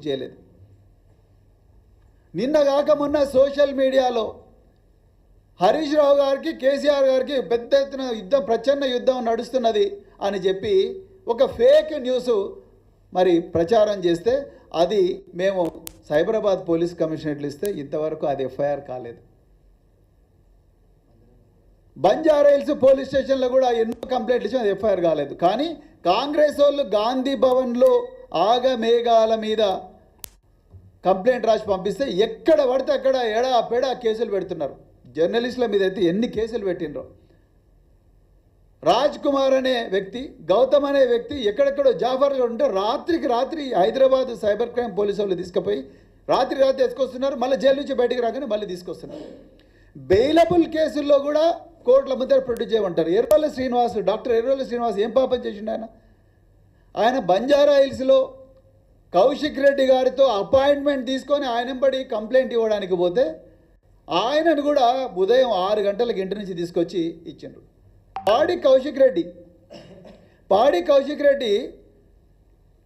చేయలేదు. నిన్నగాక మొన్న సోషల్ మీడియాలో హరీష్ రావు గారికి కేసీఆర్ గారికి పెద్ద ఎత్తున యుద్ధం, ప్రచండ యుద్ధం నడుస్తున్నది అని చెప్పి ఒక ఫేక్ న్యూస్ మరి ప్రచారం చేస్తే అది మేము సైబరాబాద్ పోలీస్ కమిషనరేట్లు ఇస్తే ఇంతవరకు అది ఎఫ్ఐఆర్ కాలేదు. బంజారాహిల్స్ పోలీస్ స్టేషన్లో కూడా ఎన్నో కంప్లైంట్లు ఇచ్చాం, అది ఎఫ్ఐఆర్ కాలేదు. కానీ కాంగ్రెస్ వాళ్ళు గాంధీ భవన్లో ఆగమేఘాల మీద కంప్లైంట్ రాసి పంపిస్తే ఎక్కడ పడితే అక్కడ ఎడా పెడా కేసులు పెడుతున్నారు. జర్నలిస్టుల మీద అయితే ఎన్ని కేసులు పెట్టినరో. రాజ్ కుమార్ అనే వ్యక్తి, గౌతమ్ అనే వ్యక్తి ఎక్కడెక్కడో జాఫర్ ఉంటే రాత్రికి రాత్రి హైదరాబాద్ సైబర్ క్రైమ్ పోలీసు వాళ్ళు తీసుకుపోయి రాత్రి తీసుకొస్తున్నారు. మళ్ళీ జైలు నుంచి బయటికి రాగానే మళ్ళీ తీసుకొస్తున్నారు. బెయిలబుల్ కేసుల్లో కూడా కోర్టుల ముందర ప్రొడ్యూస్ చేయమంటారు. ఎర్రోల శ్రీనివాస్, డాక్టర్ ఎర్రోల శ్రీనివాస్ ఏం పాపం చేసిండు ఆయన బంజారా హిల్స్లో కౌశిక్ రెడ్డి గారితో అపాయింట్మెంట్ తీసుకొని ఆయనంబడి కంప్లైంట్ ఇవ్వడానికి పోతే ఆయనను కూడా ఉదయం 6 గంటలకు ఇంటి నుంచి తీసుకొచ్చి ఇచ్చిండ్రు. పాడి కౌశిక్ రెడ్డి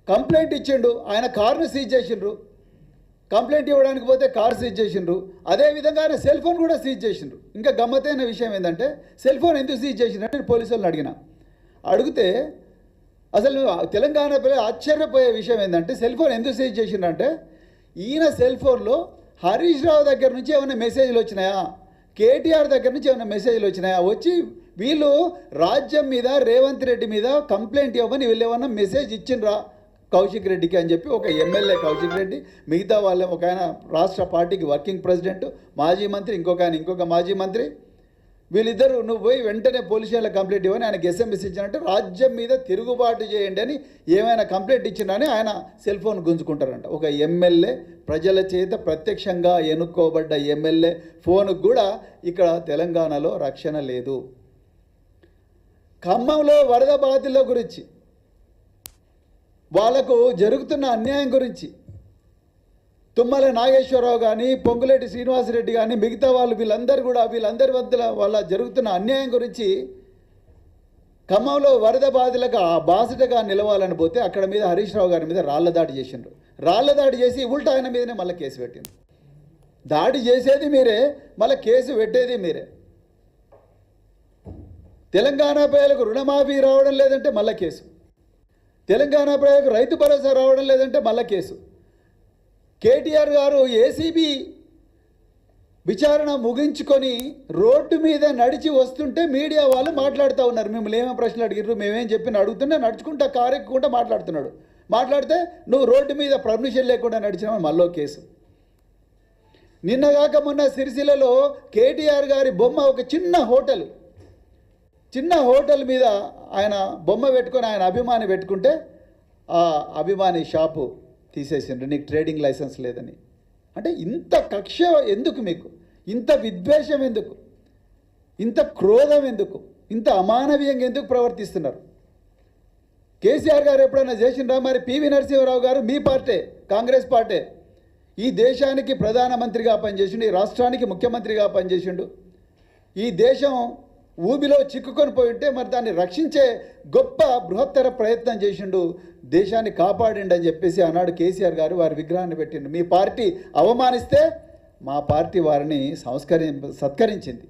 కంప్లైంట్ ఇచ్చిండు, ఆయన కారును సీజ్ చేసిండ్రు. కంప్లైంట్ ఇవ్వడానికి పోతే కారు సీజ్ చేసిండ్రు. అదేవిధంగా ఆయన సెల్ ఫోన్ కూడా సీజ్ చేసిండ్రు. ఇంకా గమ్మతైన విషయం ఏంటంటే సెల్ ఫోన్ ఎందుకు సీజ్ చేసిండ్రు నేను పోలీసు వాళ్ళని అడిగితే అసలు తెలంగాణ పిల్లలు ఆశ్చర్యపోయే విషయం ఏంటంటే సెల్ ఫోన్ ఎందుకు సీజ్ చేసిండ్రంటే ఈయన సెల్ ఫోన్లో హరీష్ రావు దగ్గర నుంచి ఏమైనా మెసేజ్లు వచ్చినాయా, కేటీఆర్ దగ్గర నుంచి ఏమైనా మెసేజ్లు వచ్చినాయా, వచ్చి వీళ్ళు రాజ్యం మీద రేవంత్ రెడ్డి మీద కంప్లైంట్ ఇవ్వమని వీళ్ళు ఏమన్నా మెసేజ్ ఇచ్చిండ్రా కౌశిక్ రెడ్డికి అని చెప్పి ఒక ఎమ్మెల్యే కౌశిక్ రెడ్డి, మిగతా వాళ్ళే ఒక ఆయన రాష్ట్ర పార్టీకి వర్కింగ్ ప్రెసిడెంట్, మాజీ మంత్రి, ఇంకొక మాజీ మంత్రి, వీళ్ళిద్దరూ నువ్వు పోయి వెంటనే పోలీసు వాళ్ళకి కంప్లైంట్ ఇవ్వని ఆయనకి ఎస్ఎంఎస్ ఇచ్చినట్టు రాజ్యం మీద తిరుగుబాటు చేయండి అని ఏమైనా కంప్లైంట్ ఇచ్చినారని ఆయన సెల్ ఫోన్ గుంజుకుంటారంట. ఒక ఎమ్మెల్యే, ప్రజల చేత ప్రత్యక్షంగా ఎన్నుకోబడ్డ ఎమ్మెల్యే ఫోన్కు కూడా ఇక్కడ తెలంగాణలో రక్షణ లేదు. ఖమ్మంలో వరద బాధితుల గురించి, వాళ్లకు జరుగుతున్న అన్యాయం గురించి తుమ్మల నాగేశ్వరరావు కానీ, పొంగులేటి శ్రీనివాసరెడ్డి కానీ, మిగతా వాళ్ళు వీళ్ళందరి వద్ద వాళ్ళ జరుగుతున్న అన్యాయం గురించి ఖమ్మంలో వరద బాధితులకు బాసటగా నిలవాలని పోతే అక్కడ మీద హరీష్ రావు గారి మీద రాళ్ల దాడి చేసిండ్రు. రాళ్ల దాడి చేసి ఉల్టా ఆయన మీదనే మళ్ళీ కేసు పెట్టిండ్రు. దాడి చేసేది మీరే, మళ్ళీ కేసు పెట్టేది మీరే. తెలంగాణ ప్రజలకు రుణమాఫీ రావడం లేదంటే మళ్ళీ కేసు, తెలంగాణ ప్రజలకు రైతు భరోసా రావడం లేదంటే మళ్ళీ కేసు. కేటీఆర్ గారు ఏసీబీ విచారణ ముగించుకొని రోడ్డు మీద నడిచి వస్తుంటే మీడియా వాళ్ళు మాట్లాడుతూ ఉన్నారు. మిమ్మల్ని ఏమేమి ప్రశ్నలు అడిగిర్రు, మేమేం చెప్పిన అడుగుతుంటే నడుచుకుంటా కారు ఎక్కుకుంటా మాట్లాడుతున్నాడు. మాట్లాడితే నువ్వు రోడ్డు మీద పర్మిషన్ లేకుండా నడిచినావు మళ్ళీ కేసు. నిన్నగాక మొన్న సిరిసిల్లలో కేటీఆర్ గారి బొమ్మ ఒక చిన్న హోటల్ మీద ఆయన బొమ్మ పెట్టుకొని ఆయన అభిమాని పెట్టుకుంటే ఆ అభిమాని షాపు తీసేసిండ్రు, నీకు ట్రేడింగ్ లైసెన్స్ లేదని. అంటే ఇంత కక్ష ఎందుకు మీకు, ఇంత విద్వేషం ఎందుకు, ఇంత క్రోధం ఎందుకు, ఇంత అమానవీయంగా ఎందుకు ప్రవర్తిస్తున్నారు? కేసీఆర్ గారు ఎప్పుడైనా చేసిండ్రా? మరి పివి నరసింహారావు గారు మీ పార్టీ, కాంగ్రెస్ పార్టీ, ఈ దేశానికి ప్రధానమంత్రిగా పనిచేసిండు, ఈ రాష్ట్రానికి ముఖ్యమంత్రిగా పనిచేసిండు. ఈ దేశం ఊబిలో చిక్కుకొని పోయి ఉంటే మరి దాన్ని రక్షించే గొప్ప బృహత్తర ప్రయత్నం చేసిండు, దేశాన్ని కాపాడిండు అని చెప్పేసి ఆనాడు కేసీఆర్ గారు వారి విగ్రహాన్ని పెట్టిండు. మీ పార్టీ అవమానిస్తే మా పార్టీ వారిని సత్కరించింది.